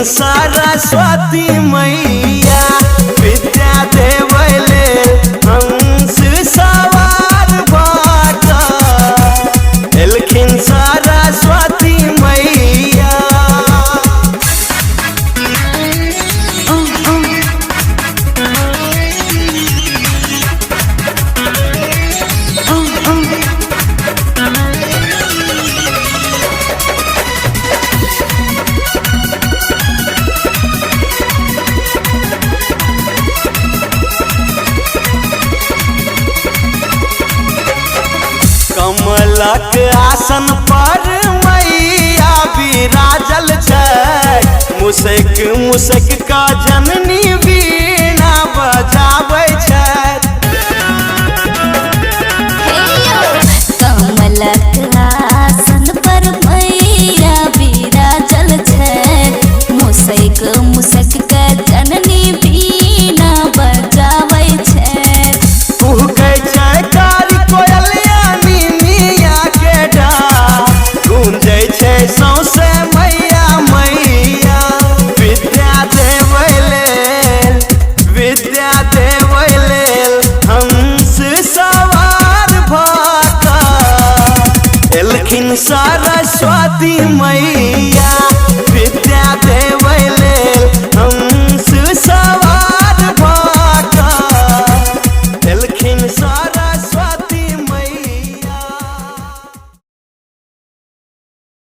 सरस्वती मैया विद्या देवले हंस सवार बाटा एलखिन सरस्वती मैया। कमलक आसन पर मैया विराजल छै मुसैक मुसैक का जननी वीणा बजाबै छै। कमलक आसन पर मैया विराजल छै मुसैक मुसैक का जननी वीणा बजाबै छै। कुहकै छै कारी कोयलिया नीमिया के डार गूंजै छै सौंसे मैया मैया विद्या देवै लेल हंस सवार भऽ कऽ एलखिन सरस्वती मैया।